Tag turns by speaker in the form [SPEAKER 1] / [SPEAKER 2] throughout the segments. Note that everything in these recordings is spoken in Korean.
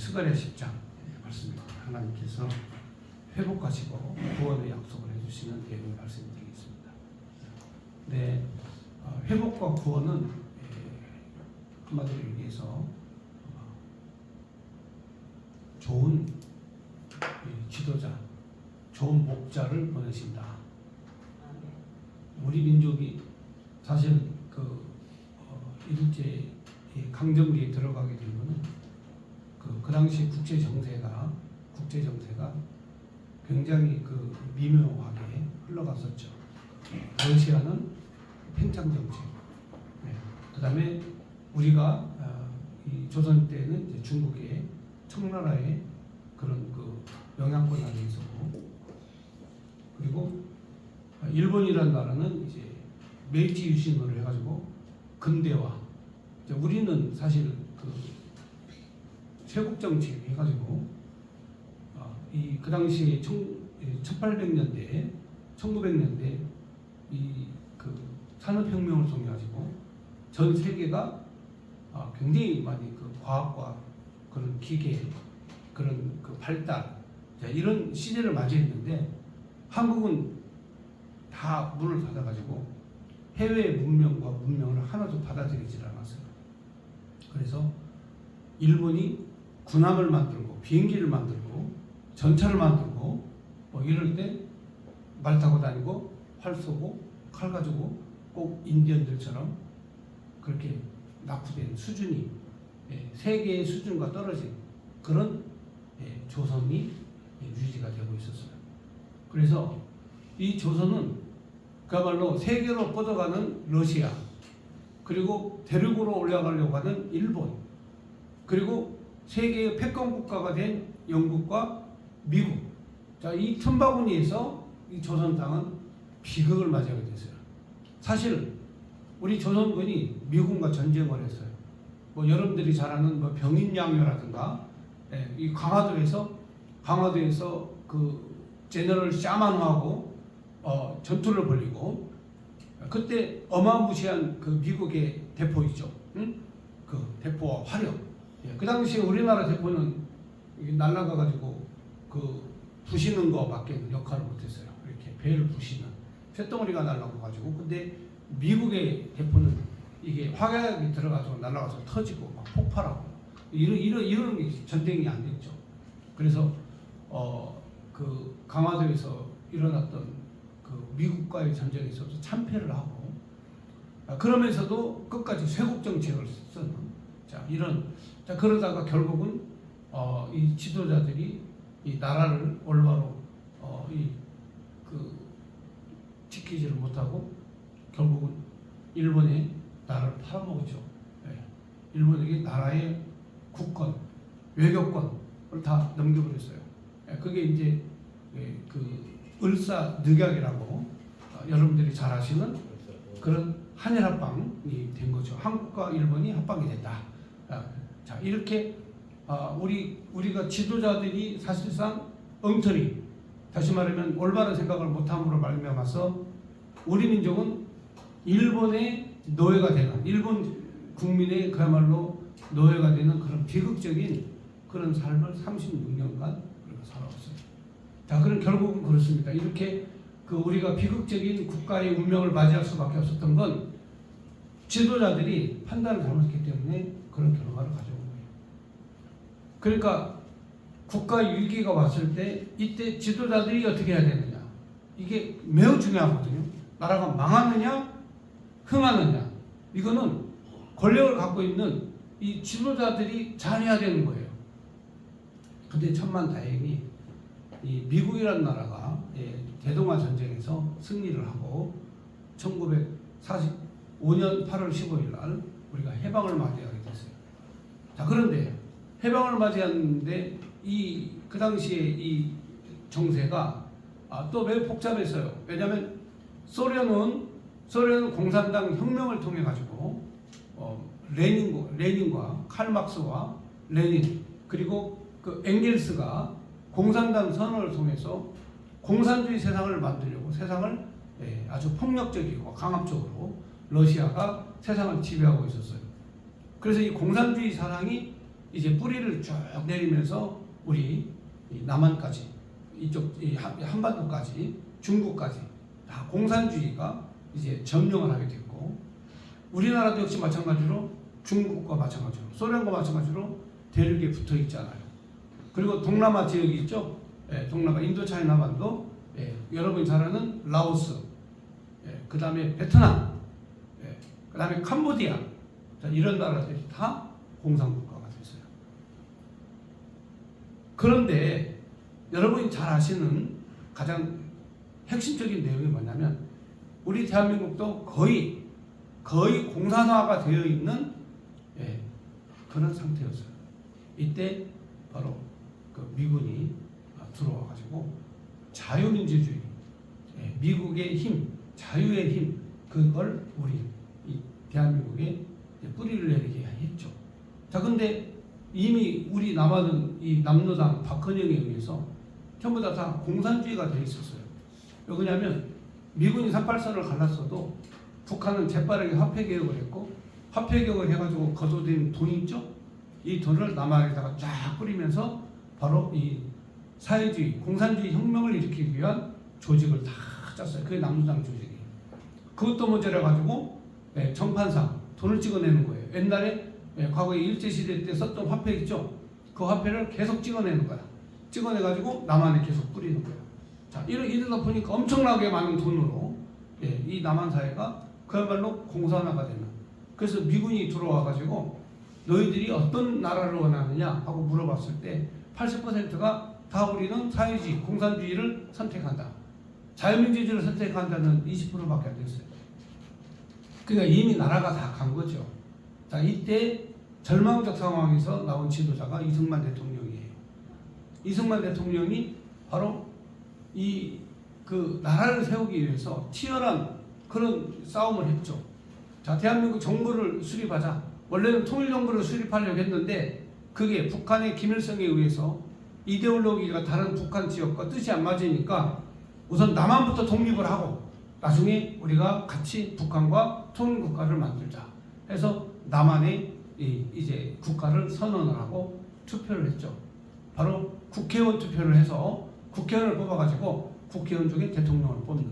[SPEAKER 1] 스가랴 10장 말씀입니다. 하나님께서 회복하시고 구원의 약속을 해주시는 내용의 말씀이 되겠습니다. 네, 회복과 구원은 한마디로 얘기해서 좋은 지도자, 좋은 목자를 보내신다. 우리 민족이 사실 일제 강점기에 들어가게 된 것은 그 당시 국제 정세가 굉장히 미묘하게 흘러갔었죠. 러시아는 팽창 정책, 그다음에 우리가 이 조선 때는 이제 중국의 청나라의 그런 영향권 아래 있었고, 그리고 일본이라는 나라는 이제 메이지 유신으로 해가지고 근대화. 우리는 사실 쇄국 정책 해가지고 그 당시에 1800년대, 1900년대 산업혁명을 통해 가지고 전 세계가 굉장히 많이 과학과 그런 기계, 그런 발달, 이런 시대를 맞이했는데 한국은 다 문을 닫아가지고 해외 문명과 문명을 하나도 받아들이질 않았어요. 그래서 일본이 군함을 만들고 비행기를 만들고 전차를 만들고 이럴 때 말 타고 다니고 활 쏘고 칼 가지고 꼭 인디언들처럼 그렇게 낙후된 수준이 세계의 수준과 떨어진 그런 조선이 유지가 되고 있었어요. 그래서 이 조선은 그야말로 세계로 뻗어가는 러시아, 그리고 대륙으로 올라가려고 하는 일본, 그리고 세계의 패권 국가가 된 영국과 미국, 이 틈바구니에서 이 조선 땅은 비극을 맞이하게 됐어요. 사실 우리 조선군이 미국과 전쟁을 했어요. 여러분들이 잘 아는 병인양요라든가, 이 강화도에서 제너럴 샤만하고 전투를 벌이고, 그때 어마무시한 미국의 대포이죠. 대포와 화력. 그 당시에 우리나라 대포는 날아가가지고 부시는 거밖에 역할을 못했어요. 이렇게 배를 부시는 쇳덩어리가 날아가가지고. 근데 미국의 대포는 이게 화약이 들어가서 날아가서 터지고 막 폭발하고 이런 전쟁이 안 됐죠. 그래서 강화도에서 일어났던 미국과의 전쟁에 있어서 참패를 하고, 그러면서도 끝까지 쇄국 정책을 쓰는 그러다가 결국은 이 지도자들이 이 나라를 올바로 지키지를 못하고 결국은 일본에 나라를 팔아먹었죠. 일본에게 나라의 국권, 외교권을 다 넘겨버렸어요. 그게 이제 을사늑약이라고 여러분들이 잘 아시는 그런 한일 합방이 된 거죠. 한국과 일본이 합방이 됐다. 이렇게 우리가 지도자들이 사실상 엉터리, 다시 말하면 올바른 생각을 못함으로 말미암아서 우리 민족은 일본의 노예가 되는, 일본 국민의 그야말로 노예가 되는 그런 비극적인 그런 삶을 36년간 우리가 살아왔어요. 그럼 결국은 그렇습니다. 이렇게 우리가 비극적인 국가의 운명을 맞이할 수밖에 없었던 건 지도자들이 판단을 잘못했기 때문에 그런 결과를 가져온 거예요. 그러니까 국가 위기가 왔을 때 이때 지도자들이 어떻게 해야 되느냐, 이게 매우 중요하거든요. 나라가 망하느냐 흥하느냐, 이거는 권력을 갖고 있는 이 지도자들이 잘해야 되는 거예요. 근데 천만다행히 이 미국이라는 나라가 대동아 전쟁에서 승리를 하고 1945년 8월 15일 날 우리가 해방을 맞이하게 됐어요. 그런데 해방을 맞이했는데 그 당시에 이 정세가 또 매우 복잡했어요. 왜냐하면 소련은 공산당 혁명을 통해 가지고 레닌과 칼막스와 레닌, 그리고 엥겔스가 공산당 선언을 통해서 공산주의 세상을 만들려고 세상을 아주 폭력적이고 강압적으로 러시아가 세상을 지배하고 있었어요. 그래서 이 공산주의 사상이 이제 뿌리를 쭉 내리면서 우리 이 남한까지 이쪽 이 한반도까지 중국까지 다 공산주의가 이제 점령을 하게 됐고 우리나라도 역시 마찬가지로 중국과 마찬가지로 소련과 마찬가지로 대륙에 붙어 있잖아요. 그리고 동남아 지역이 있죠. 예, 동남아 인도차이나반도 예, 여러분이 잘 아는 라오스 예, 그 다음에 베트남 예, 그 다음에 캄보디아 자, 이런 나라들이 다 공산국가가 됐어요. 그런데 여러분이 잘 아시는 가장 핵심적인 내용이 뭐냐면 우리 대한민국도 거의 공산화가 되어 있는 예, 그런 상태였어요. 이때 바로 그 미군이 들어와가지고 자유민주주의, 예, 미국의 힘, 자유의 힘 그걸 우리 이 대한민국에 뿌리를 내리게 했죠. 자, 근데 이미 우리 남한은 이 남로당 박헌영에 의해서 전부 다 공산주의가 되어 있었어요. 왜 그러냐면 미군이 38선을 갈랐어도 북한은 재빠르게 화폐개혁을 했고 화폐개혁을 해가지고 거둬들인 돈 있죠? 이 돈을 남한에다가 쫙 뿌리면서 바로 이 사회주의, 공산주의 혁명을 일으키기 위한 조직을 다 짰어요. 그게 남로당 조직이에요. 그것도 모자라가지고 예, 정판상 돈을 찍어내는 거예요. 옛날에 예, 과거에 일제시대 때 썼던 화폐 있죠? 그 화폐를 계속 찍어내는 거야. 찍어내가지고 남한에 계속 뿌리는 거예요. 자, 이러다 보니까 엄청나게 많은 돈으로 예, 이 남한 사회가 그야말로 공산화가 되는. 그래서 미군이 들어와가지고 너희들이 어떤 나라를 원하느냐 하고 물어봤을 때 80%가 다 우리는 사회주의, 공산주의를 선택한다. 자유민주주의를 선택한다는 20%밖에 안 됐어요. 그러니까 이미 나라가 다 간 거죠. 자, 이때 절망적 상황에서 나온 지도자가 이승만 대통령이에요. 이승만 대통령이 바로 그 나라를 세우기 위해서 치열한 그런 싸움을 했죠. 자, 대한민국 정부를 수립하자. 원래는 통일정부를 수립하려고 했는데 그게 북한의 김일성에 의해서 이데올로기가 다른 북한 지역과 뜻이 안 맞으니까 우선 남한부터 독립을 하고 나중에 우리가 같이 북한과 통일국가를 만들자 해서 남한에 이제 국가를 선언을 하고 투표를 했죠. 바로 국회의원 투표를 해서 국회의원을 뽑아가지고 국회의원 중에 대통령을 뽑는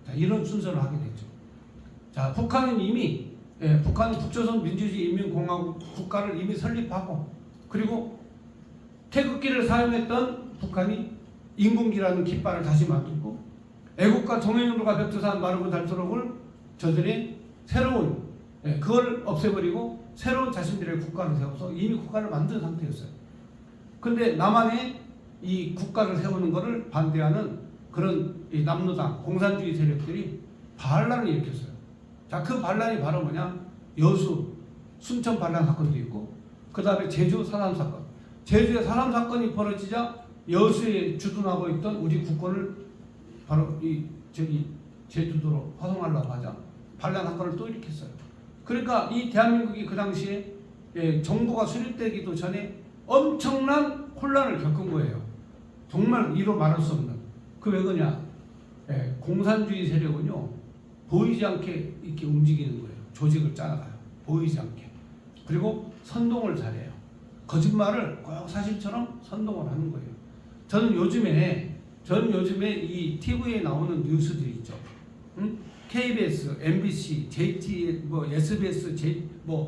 [SPEAKER 1] 자, 이런 순서를 하게 됐죠. 자, 북한은 이미 북한은 북조선 민주주의 인민공화국 국가를 이미 설립하고 그리고 태극기를 사용했던 북한이 인공기라는 깃발을 다시 만들고 애국가 동해연로가 백두산 마르고 닳도록을 저들의 새로운 그걸 없애버리고 새로운 자신들의 국가를 세워서 이미 국가를 만든 상태였어요. 근데 남한에 이 국가를 세우는 것을 반대하는 그런 이 남로당 공산주의 세력들이 반란을 일으켰어요. 자, 그 반란이 바로 뭐냐? 여수 순천 반란 사건도 있고 그 다음에 제주 사람 사건. 제주의 사람 사건이 벌어지자 여수에 주둔하고 있던 우리 국권을 바로 제주도로 화송하려고 하자 반란 사건을 또 일으켰어요. 그러니까 이 대한민국이 그 당시에 정부가 수립되기도 전에 엄청난 혼란을 겪은 거예요. 정말 이로 말할 수 없는. 그 왜 그러냐? 공산주의 세력은요 보이지 않게 이렇게 움직이는 거예요. 조직을 짜나가요. 보이지 않게. 그리고 선동을 잘해요. 거짓말을 꼭 사실처럼 선동을 하는 거예요. 저는 요즘에 이 TV에 나오는 뉴스들이 있죠. 응? KBS, MBC, JT, SBS,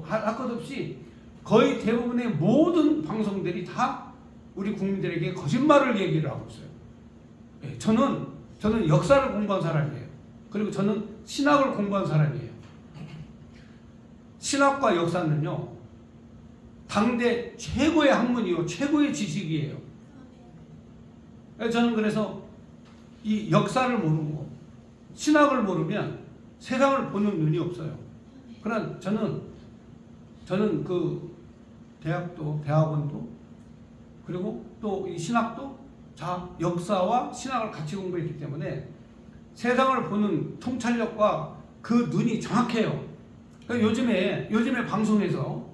[SPEAKER 1] 할 것 없이 거의 대부분의 모든 방송들이 다 우리 국민들에게 거짓말을 얘기를 하고 있어요. 예, 저는 역사를 공부한 사람이에요. 그리고 저는 신학을 공부한 사람이에요. 신학과 역사는요, 당대 최고의 학문이요, 최고의 지식이에요. 저는 그래서 이 역사를 모르고 신학을 모르면 세상을 보는 눈이 없어요. 그러나 저는 그 대학원도 그리고 또 이 신학도 다 역사와 신학을 같이 공부했기 때문에 세상을 보는 통찰력과 그 눈이 정확해요. 그러니까 요즘에 방송에서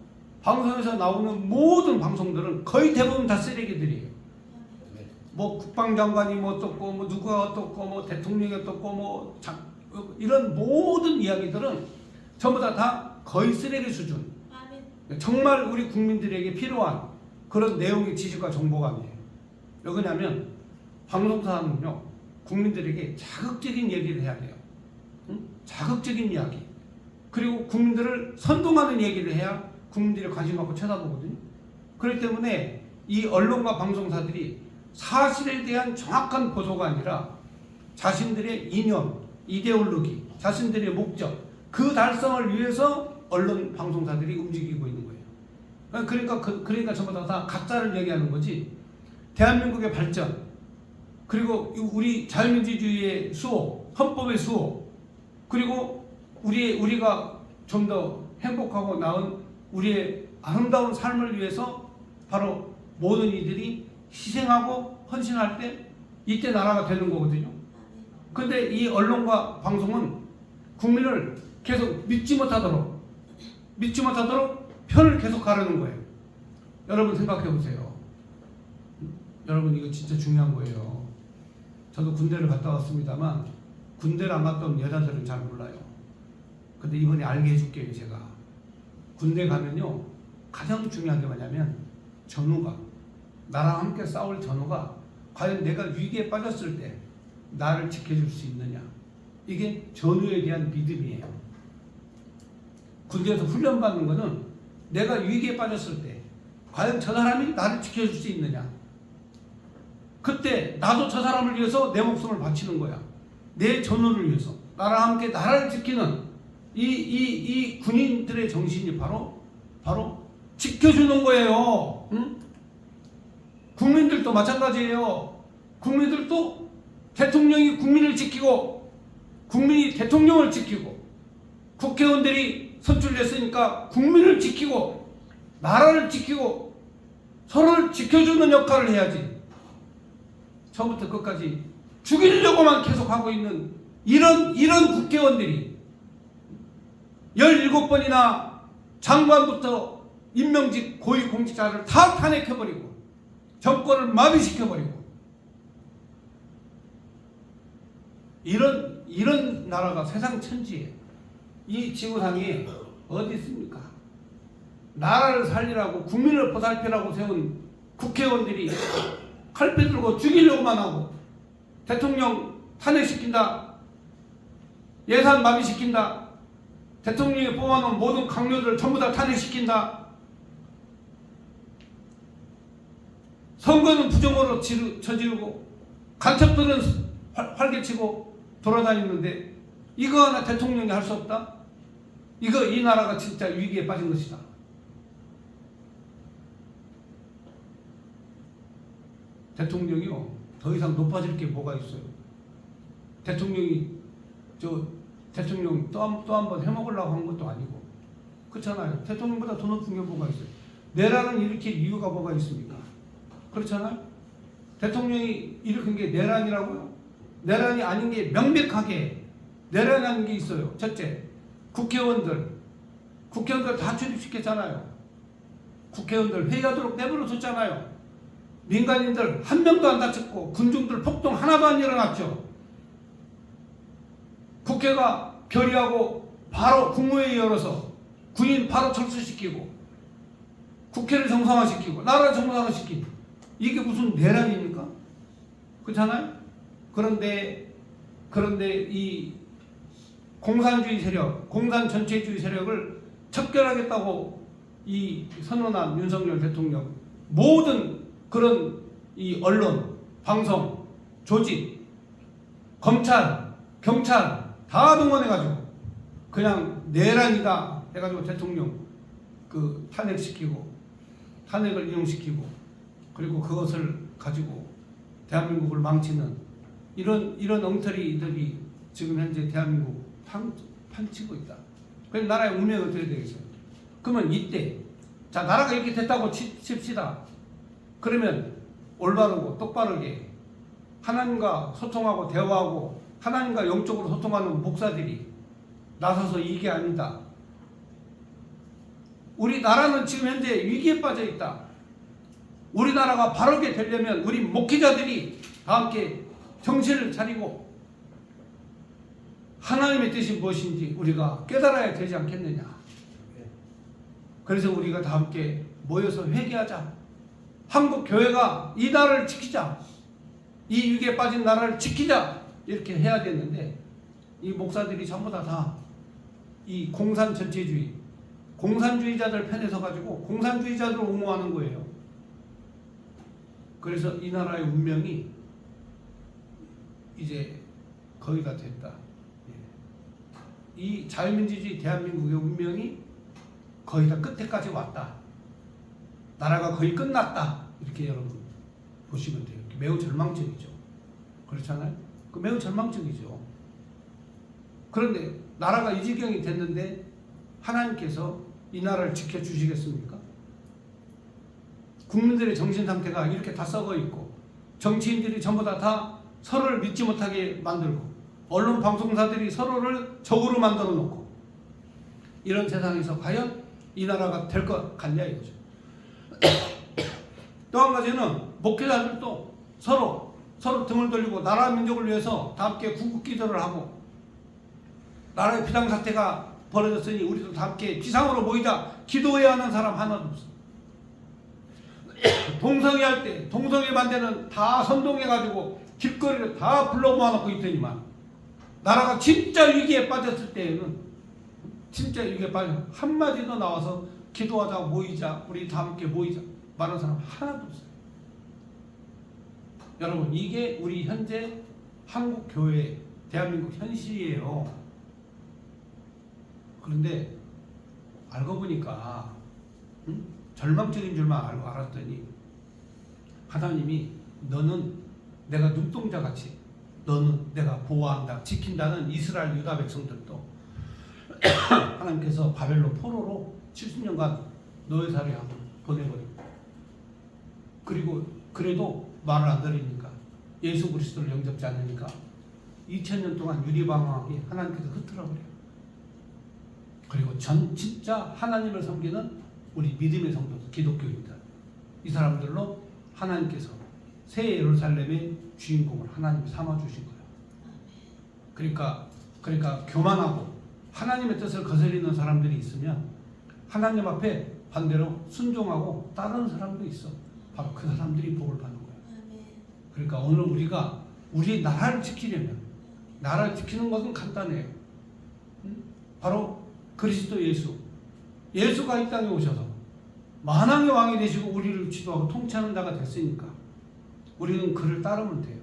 [SPEAKER 1] 나오는 모든 방송들은 거의 대부분 다 쓰레기들이에요. 뭐 국방장관이 뭐 어떻고 뭐 누가 어떻고 뭐 대통령이 어떻고 뭐 이런 모든 이야기들은 전부 다 거의 쓰레기 수준. 정말 우리 국민들에게 필요한 그런 내용의 지식과 정보가 아니에요. 왜 그러냐면 방송사는요 국민들에게 자극적인 얘기를 해야 돼요. 응? 자극적인 이야기. 그리고 국민들을 선동하는 얘기를 해야 국민들이 관심 갖고 쳐다보거든요. 그렇기 때문에 이 언론과 방송사들이 사실에 대한 정확한 보도가 아니라 자신들의 이념, 이데올로기, 자신들의 목적, 그 달성을 위해서 언론 방송사들이 움직이고 있는 거예요. 그러니까 전부 다 가짜를 얘기하는 거지. 대한민국의 발전, 그리고 우리 자유민주주의의 수호, 헌법의 수호, 그리고 우리가 좀 더 행복하고 나은 우리의 아름다운 삶을 위해서 바로 모든 이들이 희생하고 헌신할 때 이때 나라가 되는 거거든요. 그런데 이 언론과 방송은 국민을 계속 믿지 못하도록 편을 계속 가르는 거예요. 여러분 생각해 보세요. 여러분 이거 진짜 중요한 거예요. 저도 군대를 갔다 왔습니다만 군대를 안 갔다 온 여자들은 잘 몰라요. 근데 이번에 알게 해줄게요. 제가 군대 가면요 가장 중요한 게 뭐냐면 전우가, 나랑 함께 싸울 전우가 과연 내가 위기에 빠졌을 때 나를 지켜줄 수 있느냐, 이게 전우에 대한 믿음이에요. 군대에서 훈련받는 거는 내가 위기에 빠졌을 때 과연 저 사람이 나를 지켜줄 수 있느냐, 그때 나도 저 사람을 위해서 내 목숨을 바치는 거야. 내 전우를 위해서, 나랑 함께 나라를 지키는 이 군인들의 정신이 바로 지켜주는 거예요. 응? 국민들도 마찬가지예요. 국민들도 대통령이 국민을 지키고 국민이 대통령을 지키고 국회의원들이 선출됐으니까 국민을 지키고 나라를 지키고 서로를 지켜주는 역할을 해야지. 처음부터 끝까지 죽이려고만 계속 하고 있는 이런 국회의원들이 17번이나 장관부터 임명직 고위공직자를 다 탄핵해버리고 정권을 마비시켜버리고 이런 나라가 세상 천지에 이 지구상에 어디 있습니까? 나라를 살리라고 국민을 보살피라고 세운 국회의원들이 칼패 들고 죽이려고만 하고 대통령 탄핵시킨다, 예산 마비시킨다, 대통령이 뽑아놓은 모든 강요들을 전부 다 탄핵시킨다, 선거는 부정으로 저지르고 간첩들은 활개치고 돌아다니는데 이거 하나 대통령이 할 수 없다? 이 나라가 진짜 위기에 빠진 것이다. 대통령이요 더 이상 높아질 게 뭐가 있어요? 대통령 또 한 번 해먹으려고 한 것도 아니고, 그렇잖아요. 대통령보다 더 높은 게 뭐가 있어요? 내란은 일으킬 이유가 뭐가 있습니까? 그렇잖아요. 대통령이 일으킨 게 내란이라고요? 내란이 아닌 게 명백하게 내란이 아닌 게 있어요. 첫째, 국회의원들 다 출입시켰잖아요. 국회의원들 회의하도록 내버려 뒀잖아요. 민간인들 한 명도 안 다쳤고 군중들 폭동 하나도 안 일어났죠. 국회가 결의하고 바로 국무회의 열어서 군인 바로 철수시키고 국회를 정상화시키고 나라를 정상화시키고, 이게 무슨 내란입니까? 그렇잖아요. 그런데 이 공산주의 세력, 공산 전체주의 세력을 척결하겠다고 이 선언한 윤석열 대통령, 모든 그런 이 언론, 방송, 조직, 검찰, 경찰 다 동원해가지고 그냥 내란이다 해가지고 대통령 탄핵시키고 탄핵을 인용시키고 그리고 그것을 가지고 대한민국을 망치는 이런 엉터리들이 지금 현재 대한민국 판치고 있다. 그럼 나라의 운명이 어떻게 되겠어요? 그러면 이때 자 나라가 이렇게 됐다고 칩시다. 그러면 올바르고 똑바르게 하나님과 소통하고 대화하고 하나님과 영적으로 소통하는 목사들이 나서서 이게 아니다. 우리 나라는 지금 현재 위기에 빠져 있다. 우리나라가 바르게 되려면 우리 목회자들이 다 함께 정신을 차리고 하나님의 뜻이 무엇인지 우리가 깨달아야 되지 않겠느냐. 그래서 우리가 다 함께 모여서 회개하자. 한국 교회가 이 나라를 지키자, 이 위기에 빠진 나라를 지키자 이렇게 해야 되는데 이 목사들이 전부 다 이 공산 전체주의, 공산주의자들 편에 서가지고 공산주의자들을 옹호하는 거예요. 그래서 이 나라의 운명이 이제 거의 다 됐다. 이 자유민주주의 대한민국의 운명이 거의 다 끝에까지 왔다. 나라가 거의 끝났다. 이렇게 여러분 보시면 돼요. 매우 절망적이죠. 그렇잖아요? 매우 절망적이죠. 그런데 나라가 이 지경이 됐는데 하나님께서 이 나라를 지켜주시겠습니까? 국민들의 정신 상태가 이렇게 다 썩어 있고 정치인들이 전부 다 서로를 믿지 못하게 만들고 언론 방송사들이 서로를 적으로 만들어 놓고 이런 세상에서 과연 이 나라가 될 것 같냐 이거죠. 또 한 가지는 목회자들도 서로 등을 돌리고 나라 민족을 위해서 다 함께 구국기도를 하고 나라의 비상사태가 벌어졌으니 우리도 다 함께 비상으로 모이자 기도해야 하는 사람 하나도 없어. 동성애 할 때 동성애 반대는 다 선동해가지고 길거리를 다 불러 모아놓고 있더니만 나라가 진짜 위기에 빠졌을 때에는 진짜 위기에 빠져 한마디도 나와서 기도하자 모이자 우리 다 함께 모이자 말하는 사람 하나도 없어요. 여러분 이게 우리 현재 한국 교회 대한민국 현실이에요. 그런데 알고 보니까 절망적인 줄만 알고 알았더니 하나님이 너는 내가 눈동자같이 너는 내가 보호한다 지킨다는 이스라엘 유다 백성들도 하나님께서 바벨론 포로로 70년간 노예살이 하고 보내버리고 그리고 그래도 말을 안 들으니까 예수 그리스도를 영접지 않으니까 2000년 동안 유리방황하게 하나님께서 흩어버려요. 그리고 진짜 하나님을 섬기는 우리 믿음의 성도 기독교입니다. 이 사람들로 하나님께서 새 예루살렘의 주인공을 하나님이 삼아주신 거예요. 그러니까 교만하고 하나님의 뜻을 거스리는 사람들이 있으면 하나님 앞에 반대로 순종하고 따르는 사람도 있어. 바로 그 사람들이 복을 받는 거예요. 그러니까 오늘 우리가 우리 나라를 지키려면 나라를 지키는 것은 간단해요. 바로 그리스도 예수가 이 땅에 오셔서 만왕의 왕이 되시고 우리를 지도하고 통치하는 자가 됐으니까 우리는 그를 따르면 돼요.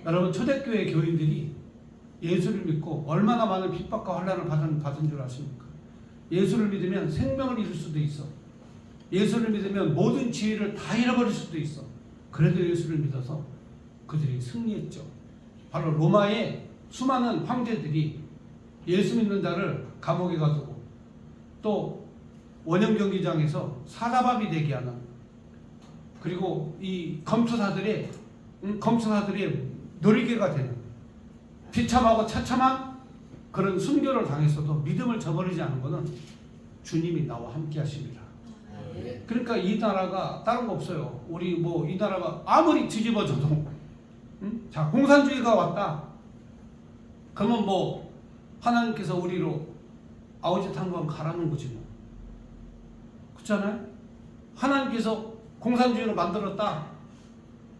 [SPEAKER 1] 여러분 초대교회 교인들이 예수를 믿고 얼마나 많은 핍박과 환난을 받은 줄 아십니까? 예수를 믿으면 생명을 잃을 수도 있어. 예수를 믿으면 모든 지위를 다 잃어버릴 수도 있어. 그래도 예수를 믿어서 그들이 승리했죠. 바로 로마의 수많은 황제들이 예수 믿는 자를 감옥에 가두고 또 원형 경기장에서 사자밥이 되게 하는 그리고 이 검투사들의 놀이개가 되는 비참하고 처참한 그런 순교를 당했어도 믿음을 저버리지 않은 것은 주님이 나와 함께 하십니다. 그러니까 이 나라가 다른 거 없어요. 우리 이 나라가 아무리 뒤집어져도 자 공산주의가 왔다. 그러면 하나님께서 우리로 아우짓 한 번 가라는 거지 뭐. 그렇잖아요? 하나님께서 공산주의로 만들었다.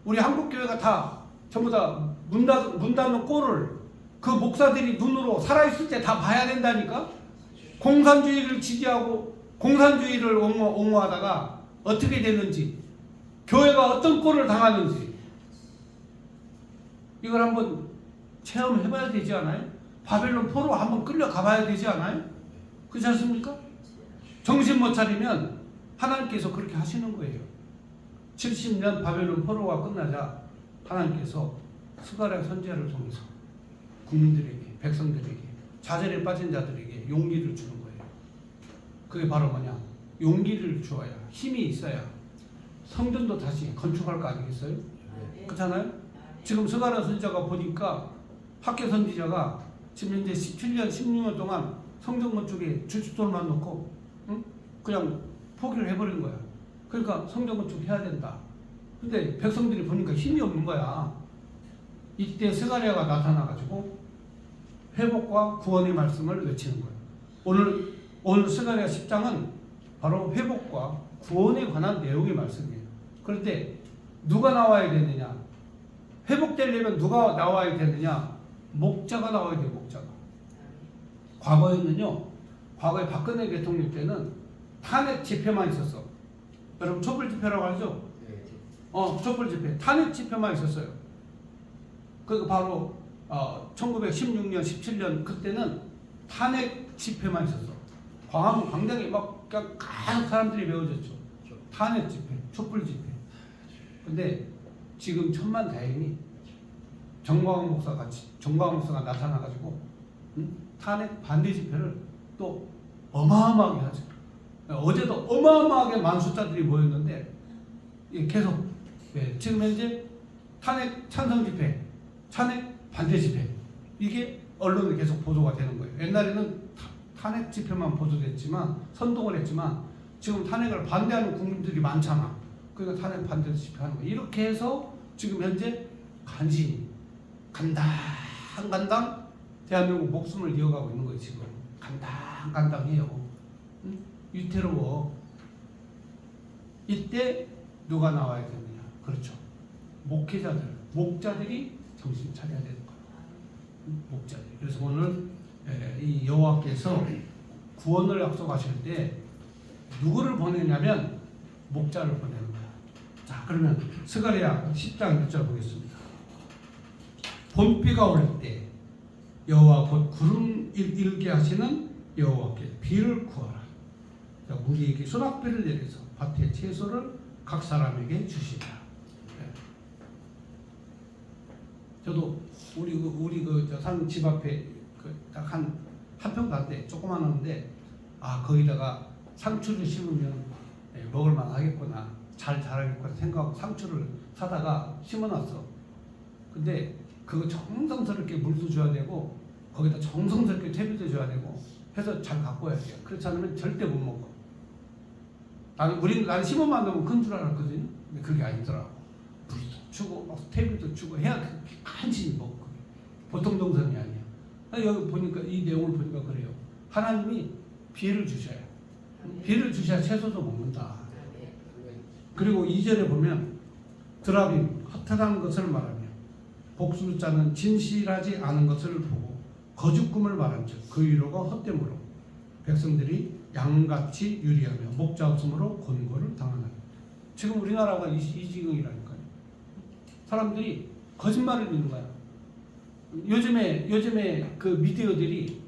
[SPEAKER 1] 우리 한국교회가 다 전부 다 문 닫는 꼴을 그 목사들이 눈으로 살아있을 때 다 봐야 된다니까? 공산주의를 지지하고 공산주의를 옹호하다가 어떻게 되는지 교회가 어떤 꼴을 당하는지 이걸 한번 체험해봐야 되지 않아요? 바벨론 포로 한번 끌려가봐야 되지 않아요? 그렇지 않습니까? 정신 못 차리면 하나님께서 그렇게 하시는 거예요. 70년 바벨론 포로가 끝나자 하나님께서 스가랴 선지자를 통해서 국민들에게 백성들에게 좌절에 빠진 자들에게 용기를 주는 거예요. 그게 바로 뭐냐? 용기를 주어야 힘이 있어야 성전도 다시 건축할 거 아니겠어요? 그렇잖아요? 지금 스가랴 선지자가 보니까 학계 선지자가 지금 현재 17년 16년 동안 성전 건축에 주춧돌만 놓고 그냥 포기를 해버린 거야. 그러니까 성전 건축 해야 된다. 근데 백성들이 보니까 힘이 없는 거야. 이때 스가랴가 나타나가지고 회복과 구원의 말씀을 외치는 거예요. 오늘 스가랴 10장은 바로 회복과 구원에 관한 내용의 말씀이에요. 그런데 누가 나와야 되느냐? 회복되려면 누가 나와야 되느냐? 목자가 나와야 돼요. 목자가. 과거에는요. 과거에 박근혜 대통령 때는 탄핵 집회만 있었어. 여러분 촛불 집회라고 하죠? 촛불 집회. 탄핵 집회만 있었어요. 그 바로 1916년, 17년 그때는 탄핵 집회만 있었어. 광화문 광장에 막 그냥 가득 사람들이 메워졌죠. 탄핵 집회, 촛불 집회. 근데 지금 천만다행히 정광훈 목사가 나타나가지고 탄핵 반대 집회를 또 어마어마하게 하죠. 어제도 어마어마하게 많은 숫자들이 모였는데 계속 지금 현재 탄핵 찬성 집회, 탄핵 반대 집회 이게 언론에 계속 보도가 되는 거예요. 옛날에는 탄핵 집회만 보도됐지만 선동을 했지만 지금 탄핵을 반대하는 국민들이 많잖아. 그러니까 탄핵 반대 집회하는 거예요. 이렇게 해서 지금 현재 간신히 간당 대한민국 목숨을 이어가고 있는 거예요. 지금 간당해요. 위태로워. 이때 누가 나와야 되느냐? 그렇죠. 목자들이 정신 차려야 되는 거예요. 목자들. 그래서 오늘 이 여호와께서 구원을 약속하실 때 누구를 보내냐면 목자를 보내는 거야. 자, 그러면 스가랴 10장 1절 보겠습니다. 봄비가 올 때 여호와 곧 구름 일게 하시는 여호와께 비를 구하라. 우리에게 소낙비를 내려서 밭의 채소를 각 사람에게 주시라. 저도 우리 산 집 앞에 딱 한 평단데 조그만한데 거기다가 상추를 심으면 먹을만 하겠구나, 잘 자라겠구나 생각하고 상추를 사다가 심어놨어. 근데 그거 정성스럽게 물도 줘야 되고 거기다 정성스럽게 퇴비도 줘야 되고 해서 잘 가꿔야 돼요. 그렇지 않으면 절대 못 먹어. 나는 심어만 놓으면 큰 줄 알았거든요. 근데 그게 아니더라고. 물도 주고 막 퇴비도 주고 해야 간신히 먹고. 보통 정성이 아니야. 여기 보니까 이 내용을 보니까 그래요. 하나님이 비를 주셔야. 비를 주셔야 채소도 먹는다. 그리고 2절에 보면 드라빔 헛하다는 것을 말하며 복수자는 진실하지 않은 것을 보고 거짓 꿈을 말한즉 그 위로가 헛됨으로 백성들이 양같이 유리하며 목자 없음으로 곤고를 당하나니. 지금 우리나라가 이 지경이라니까요. 사람들이 거짓말을 믿는 거야. 요즘에 그 미디어들이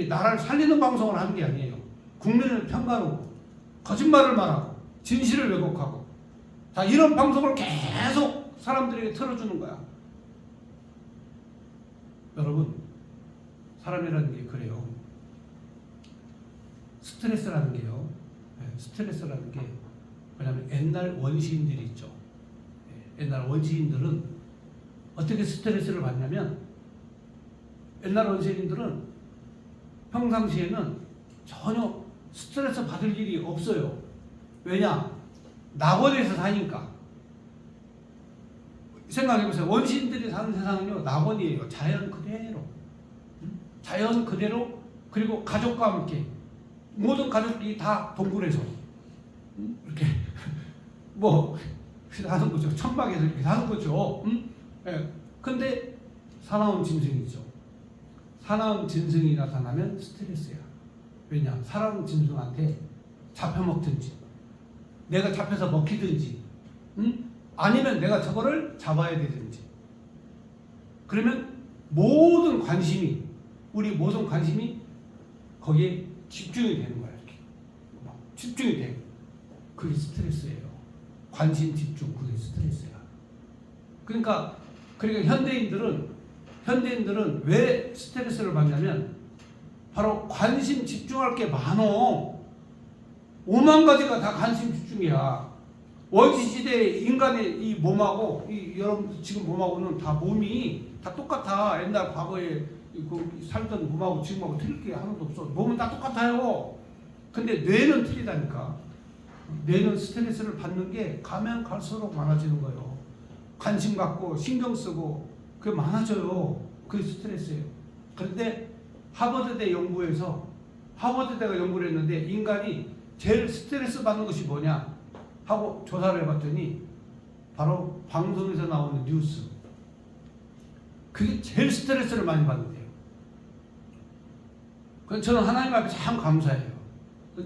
[SPEAKER 1] 나라를 살리는 방송을 하는 게 아니에요. 국민을 편가르고 거짓말을 말하고 진실을 왜곡하고 자, 이런 방송을 계속 사람들에게 틀어주는 거야. 여러분, 사람이라는 게 그래요. 스트레스라는 게요. 스트레스라는 게 뭐냐면 옛날 원시인들이 있죠. 옛날 원시인들은 어떻게 스트레스를 받냐면 옛날 원시인들은 평상시에는 전혀 스트레스 받을 일이 없어요. 왜냐? 낙원에서 사니까. 생각해보세요. 원시인들이 사는 세상은요, 낙원이에요. 자연 그대로. 자연 그대로, 그리고 가족과 함께. 모든 가족이 다 동굴에서. 이렇게, 사는 거죠. 천막에서 이렇게 사는 거죠. 근데, 사나운 짐승이죠. 사나운 짐승이 나타나면 스트레스야. 왜냐? 사나운 짐승한테 잡혀먹든지, 내가 잡혀서 먹히든지, 아니면 내가 저거를 잡아야 되든지. 그러면 우리 모든 관심이 거기에 집중이 되는 거야. 이렇게. 집중이 돼. 그게 스트레스예요. 관심 집중, 그게 스트레스야. 그러니까 현대인들은 왜 스트레스를 받냐면 바로 관심 집중할 게 많어. 5만 가지가 다 관심 집중이야. 원시시대의 인간의 이 몸하고 여러분 지금 몸하고는 다 몸이 다 똑같아. 옛날 과거에 살던 몸하고 지금하고 틀릴 게 하나도 없어. 몸은 다 똑같아요. 근데 뇌는 틀리다니까. 뇌는 스트레스를 받는 게 가면 갈수록 많아지는 거예요. 관심 갖고 신경 쓰고 그게 많아져요. 그게 스트레스예요. 그런데 하버드대가 연구를 했는데 인간이 제일 스트레스 받는 것이 뭐냐? 하고 조사를 해봤더니 바로 방송에서 나오는 뉴스, 그게 제일 스트레스를 많이 받는데요. 그래서 저는 하나님 앞에 참 감사해요.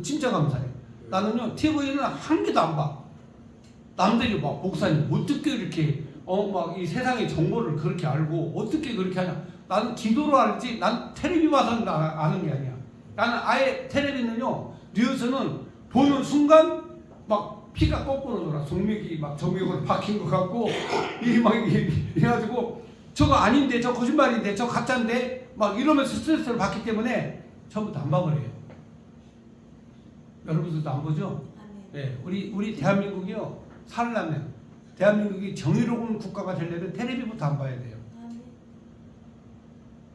[SPEAKER 1] 진짜 감사해요. 나는요 TV는 한 개도 안 봐. 남들이 막 목사님 어떻게 이렇게 막 이 세상의 정보를 그렇게 알고 어떻게 그렇게 하냐. 나는 기도로 알지. 난 텔레비 봐서 아는 게 아니야. 나는 아예 텔레비는요 뉴스는 보는 순간 막 피가 거꾸로 돌아. 동맥이 막 정맥으로 박힌 것 같고 이게 막 해가지고 저거 아닌데 저 거짓말인데 저 가짜인데 막 이러면서 스트레스를 받기 때문에 처음부터 안 봐버려요. 여러분들도 안 보죠? 네, 우리 대한민국이요 살려면 대한민국이 정의로운 국가가 되려면 텔레비부터 안 봐야 돼요.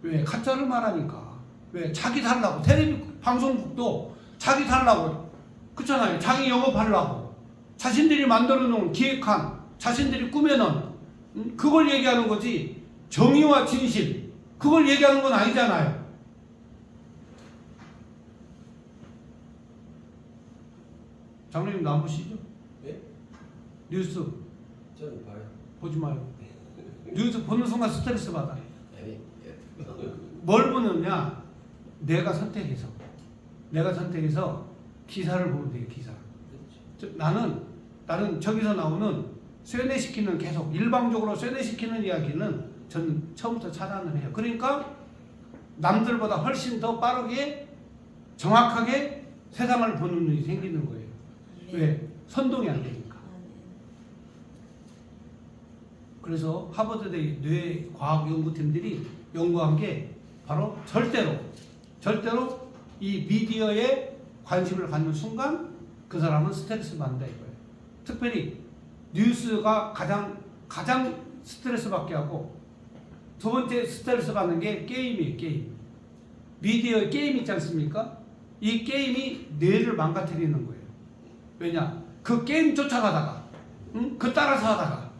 [SPEAKER 1] 왜? 가짜를 말하니까. 왜? 자기 살라고. 텔레비 방송국도 자기 살라고. 그렇잖아요. 자기 영업하려고. 자신들이 만들어 놓은 기획한 자신들이 꾸며놓은 그걸 얘기하는 거지. 정의와 진실 그걸 얘기하는 건 아니잖아요. 장로님도 안 보시죠?
[SPEAKER 2] 네?
[SPEAKER 1] 뉴스
[SPEAKER 2] 저는 봐요.
[SPEAKER 1] 보지 마요. 뉴스 보는 순간 스트레스 받아.
[SPEAKER 2] 아니, 예.
[SPEAKER 1] 뭘 보느냐? 내가 선택해서 기사를 보면 돼요. 기사. 나는 저기서 나오는 쇠뇌시키는 계속 일방적으로 쇠뇌시키는 이야기는 저는 처음부터 차단을 해요. 그러니까 남들보다 훨씬 더 빠르게 정확하게 세상을 보는 눈이 생기는 거예요. 왜? 선동이 안 되니까. 그래서 하버드대 뇌과학연구팀들이 연구한 게 바로 절대로 이 미디어에 관심을 갖는 순간 그 사람은 스트레스 받는다 이거예요. 특별히 뉴스가 가장 스트레스 받게 하고 두 번째 스트레스 받는 게 게임이에요. 게임. 미디어의 게임 있지 않습니까? 이 게임이 뇌를 망가뜨리는 거예요. 왜냐? 그 게임 쫓아가다가 그 따라서 하다가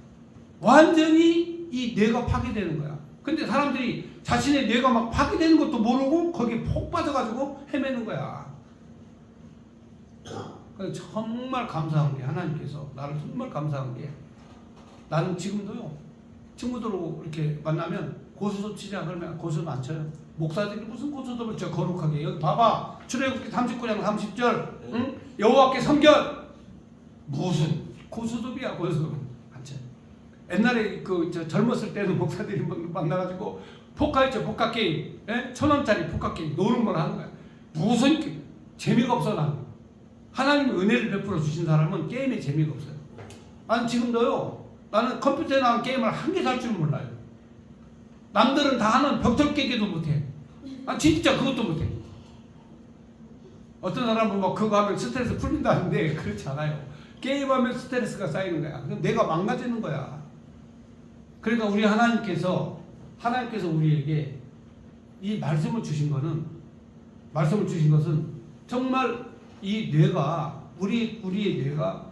[SPEAKER 1] 완전히 이 뇌가 파괴되는 거야. 근데 사람들이 자신의 뇌가 막 파괴되는 것도 모르고 거기에 폭 빠져가지고 헤매는 거야. 그래서 정말 감사한 게 하나님께서 나를 정말 감사한 게 나는 지금도요 친구들하고 이렇게 만나면 고수도 치자 그러면 고수도 안 쳐요. 목사들이 무슨 고수도 쳐 거룩하게. 여기 봐봐 출애굽기 39장 30절 응? 여호와께 섬겨. 무슨 고수도비야 고수 안 쳐. 옛날에 젊었을 때는 목사들이 만나가지고 포카 있죠. 포카 게임 1,000원짜리 포카 게임 노는 걸 하는 거야. 무슨 재미가 없어. 나는 하나님의 은혜를 베풀어 주신 사람은 게임에 재미가 없어요. 나는 지금도요 나는 컴퓨터에 나온 게임을 한 개도 할 줄 몰라요. 남들은 다 하는 벽돌 깨기도 못해. 난 진짜 그것도 못해. 어떤 사람은 막 그거 하면 스트레스 풀린다는데 그렇지 않아요. 게임하면 스트레스가 쌓이는 거야. 그럼 내가 망가지는 거야. 그러니까 우리 하나님께서 우리에게 이 말씀을 주신 것은 정말 이 뇌가 우리의 뇌가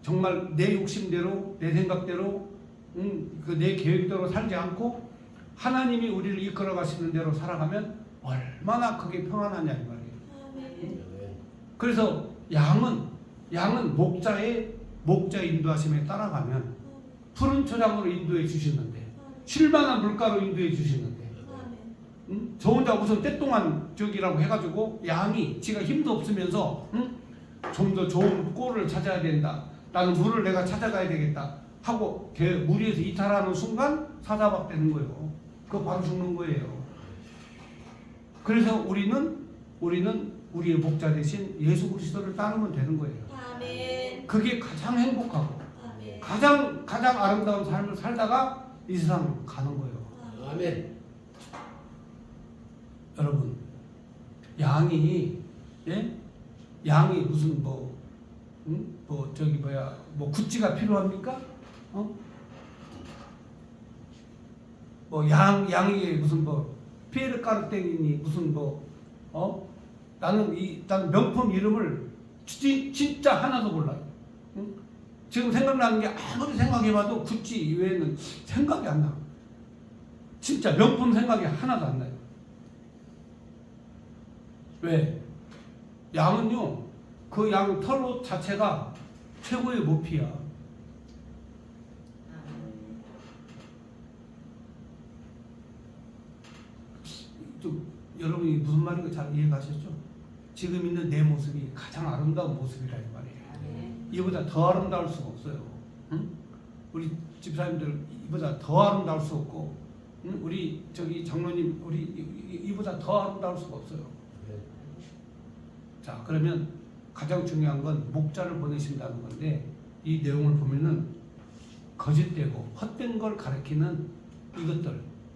[SPEAKER 1] 정말 내 욕심대로 내 생각대로 내 계획대로 살지 않고 하나님이 우리를 이끌어 가시는 대로 살아가면 얼마나 그게 평안하냐 이 말이에요. 그래서 양은 목자의 인도하심에 따라가면 푸른 초장으로 인도해 주시는데 쉴만한 물가로 인도해 주시는데 저 혼자 무슨 떼똥한 저기라고 해가지고 양이 지가 힘도 없으면서 좀 더 좋은 꼴을 찾아야 된다. 나는 물을 내가 찾아가야 되겠다 하고 무리에서 이탈하는 순간 사자박되는 거예요. 그거 바로 죽는 거예요. 그래서 우리는 우리의 목자 대신 예수 그리스도를 따르면 되는 거예요.
[SPEAKER 3] 아멘.
[SPEAKER 1] 그게 가장 행복하고
[SPEAKER 3] 아멘.
[SPEAKER 1] 가장 아름다운 삶을 살다가 이 세상 가는 거예요.
[SPEAKER 2] 아멘.
[SPEAKER 1] 여러분 양이 무슨 굿즈가 필요합니까? 양이 무슨 피에르 까르땡이니 무슨 나는 명품 이름을 진짜 하나도 몰라요. 응? 지금 생각나는 게 아무리 생각해봐도 구찌 이외에는 생각이 안 나. 진짜 명품 생각이 하나도 안 나요. 왜? 양은요 그 양 털옷 자체가 최고의 모피야. 좀 여러분이 무슨 말인가 잘 이해가셨죠? 지금 있는 내 모습이 가장 아름다운 모습이라는 말이에요. 이보다 더 아름다울 수가 없어요. 응? 우리 집사님들 이보다 더 아름다울 수 없고, 응? 우리 저기 장로님 우리 이보다 더 아름다울 수가 없어요.
[SPEAKER 2] 네.
[SPEAKER 1] 자, 그러면 가장 중요한 건 목자를 보내신다는 건데, 이 내용을 보면은 거짓되고 헛된 걸 가리키는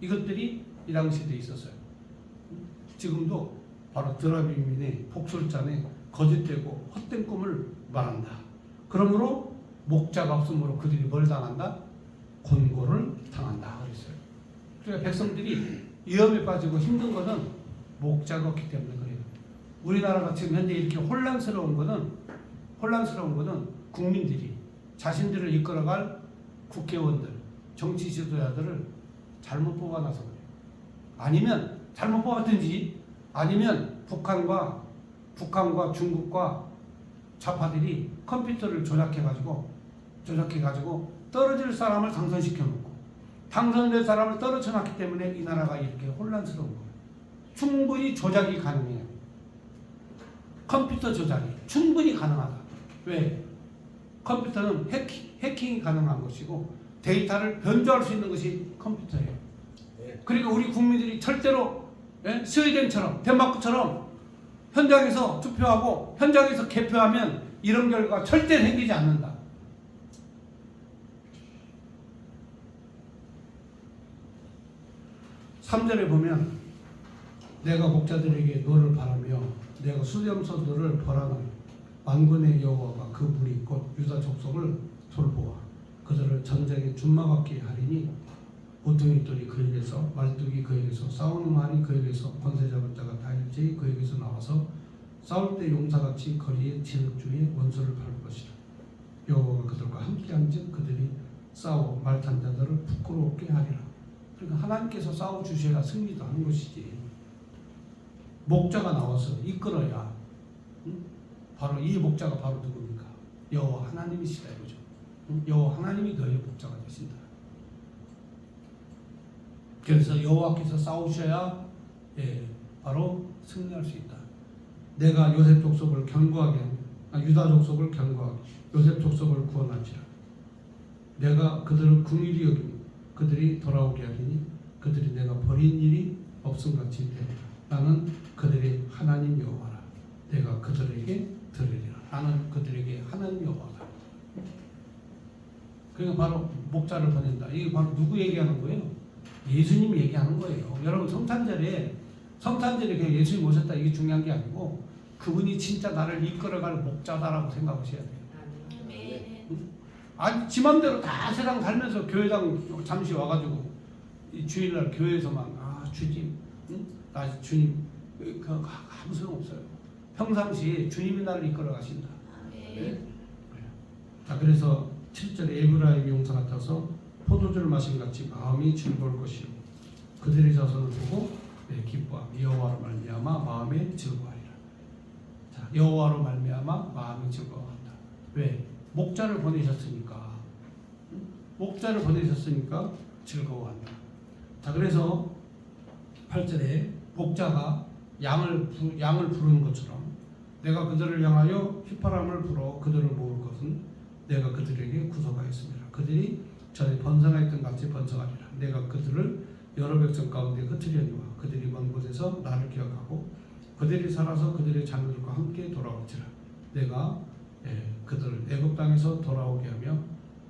[SPEAKER 1] 이것들이 이 당시에 있었어요. 지금도 바로 드라빔인의 복술자는 거짓되고 헛된 꿈을 말한다. 그러므로 목자가 없으므로 그들이 뭘 당한다? 곤고를 당한다 그랬어요. 그러니까 백성들이 위험에 빠지고 힘든 것은 목자가 없기 때문에 그래요. 우리나라가 지금 현재 이렇게 혼란스러운 거는 국민들이 자신들을 이끌어갈 국회의원들, 정치 지도자들을 잘못 뽑아놔서 그래요. 아니면 잘못 뽑았든지, 아니면 북한과 중국과 좌파들이 컴퓨터를 조작해가지고 떨어질 사람을 당선시켜놓고 당선될 사람을 떨어져놨기 때문에 이 나라가 이렇게 혼란스러운 거예요. 충분히 조작이 가능해요. 컴퓨터 조작이 충분히 가능하다. 왜? 컴퓨터는 해킹이 가능한 것이고 데이터를 변조할 수 있는 것이 컴퓨터예요. 그러니까 우리 국민들이 절대로 스웨덴처럼 덴마크처럼 현장에서 투표하고 현장에서 개표하면 이런 결과가 절대 생기지 않는다. (3절에) 보면 내가 목자들에게 너를 바라며 내가 수렴서들을 벌하노니 만군의 여호와가 그 무리 곧 유다 족속을 돌보아 그들을 전쟁에 준막하게 하리니 보통의 돌이 그에게서 말뚝이 그에게서 싸우는 말이 그에게서 권세 잡은 자가 다일제히 그에게서 나와서 싸울 때 용사같이 거리에 진흙주에 원수를 밟을 것이라. 여호와가 그들과 함께한즉 그들이 싸워 말탄 자들을 부끄럽게 하리라. 그러니까 하나님께서 싸워 주셔야 승리도 하는 것이지. 목자가 나와서 이끌어야. 바로 이 목자가 바로 누굽니까? 여호와 하나님이시다 이거죠. 여호와 하나님이 너의 목자가 되신다. 그래서 여호와께서 싸우셔야 바로 승리할 수 있다. 내가 요셉 족속을 견고하게 유다 족속을 견고하게 요셉 족속을 구원하지라. 내가 그들을 긍휼히 여기니 그들이 돌아오게 하리니 그들이 내가 버린 일이 없음같이 되리라. 나는 그들의 하나님 여호와라. 내가 그들에게 들으리라. 나는 그들에게 하나님 여호와다. 그러니까 바로 목자를 보낸다. 이게 바로 누구 얘기하는 거예요? 예수님 얘기하는 거예요. 여러분 성탄절에 그냥 예수님 오셨다 이게 중요한 게 아니고 그분이 진짜 나를 이끌어갈 목자다라고 생각하셔야 돼요. 아니 지 맘대로 다 세상 살면서 교회당 잠시 와가지고 이 주일날 교회에서만 주님, 나 주님 아무 소용 없어요. 평상시에 주님이 나를 이끌어 가신다. 네? 자, 그래서 7절에 에브라임 용사 같아서 포도주를 마신 같이 마음이 즐거울 것이요 그들의 자손을 보고 기뻐하며 여호와로 말미암아 마음에 즐거워하리라. 자, 여호와로 말미암아 마음이 즐거워한다. 왜? 목자를 보내셨으니까. 목자를 보내셨으니까 즐거워한다. 자, 그래서 8절에 목자가 양을 부르는 것처럼 내가 그들을 향하여 휘파람을 불어 그들을 모을 것은 내가 그들에게 구속하였습니다. 그들이 전에 번성하였던 같이 번성하리라. 내가 그들을 여러 백성 가운데 흩으려니와 그들이 먼 곳에서 나를 기억하고 그들이 살아서 그들의 자녀들과 함께 돌아올지라. 내가 그들을 애굽 땅에서 돌아오게 하며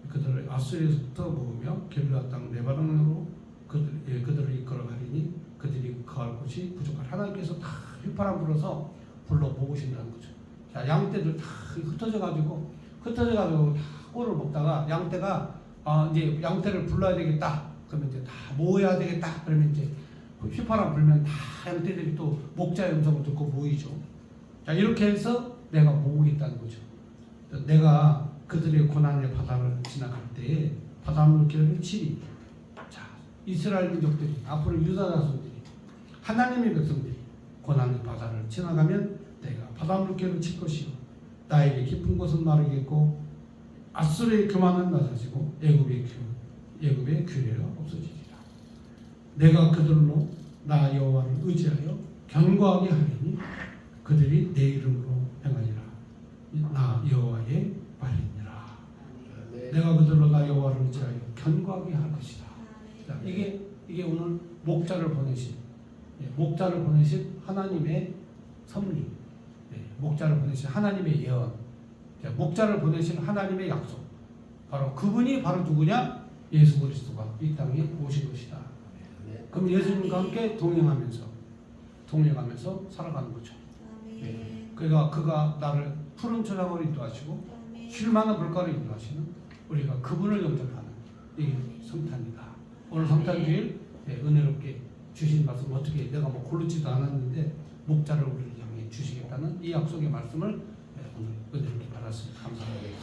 [SPEAKER 1] 그들을 아수리에서부터 모으며 길르앗 땅 레바논으로 그들을 이끌어 가리니 그들이 거할 곳이 부족하리라. 하나님께서 다 휘파람 불어서 불러 모으신다는 거죠. 자, 양떼들 다 흩어져가지고 다 꼴을 먹다가 양떼가 이제 양떼를 불러야 되겠다. 그러면 이제 다 모여야 되겠다. 그러면 이제 휘파람 불면 다 양떼들이 또 목자의 음성을 듣고 모이죠. 자, 이렇게 해서 내가 모으겠다는 거죠. 내가 그들의 고난의 바다를 지나갈 때에 바닷물결을 치리. 자, 이스라엘 민족들이 앞으로 유다 자손들이 하나님의 백성들이 고난의 바다를 지나가면 내가 바닷물결을 칠 것이요 나에게 깊은 곳은 마르겠고 아수르의 교만은 낮아지고 애굽의 규례가 없어지리라. 내가 그들로 나 여호와를 의지하여 견고하게 하리니 그들이 내 이름으로 행하리라. 나 여호와의 말이니라.
[SPEAKER 2] 아멘.
[SPEAKER 1] 내가 그들로 나 여호와를 의지하여 견고하게 할 것이다. 자, 이게 오늘 목자를 보내신 하나님의 섭리, 목자를 보내신 하나님의 예언, 목자를 보내신 하나님의 약속. 바로 그분이 바로 누구냐? 예수 그리스도가 이 땅에 오신 것이다.
[SPEAKER 2] 아멘.
[SPEAKER 1] 그럼 예수님과 함께 동행하면서 살아가는 거죠. 그러니까 그가 나를 푸른 초장으로 인도하시고 쉴 만한 물가로 인도하시는 우리가 그분을 영접하는 이게 성탄이다. 오늘 성탄 주일 은혜롭게 주신 말씀 어떻게 내가 뭐 고르지도 않았는데 목자를 우리를 향해 주시겠다는 이 약속의 말씀을 오늘 은혜롭게 받았습니다. 감사합니다.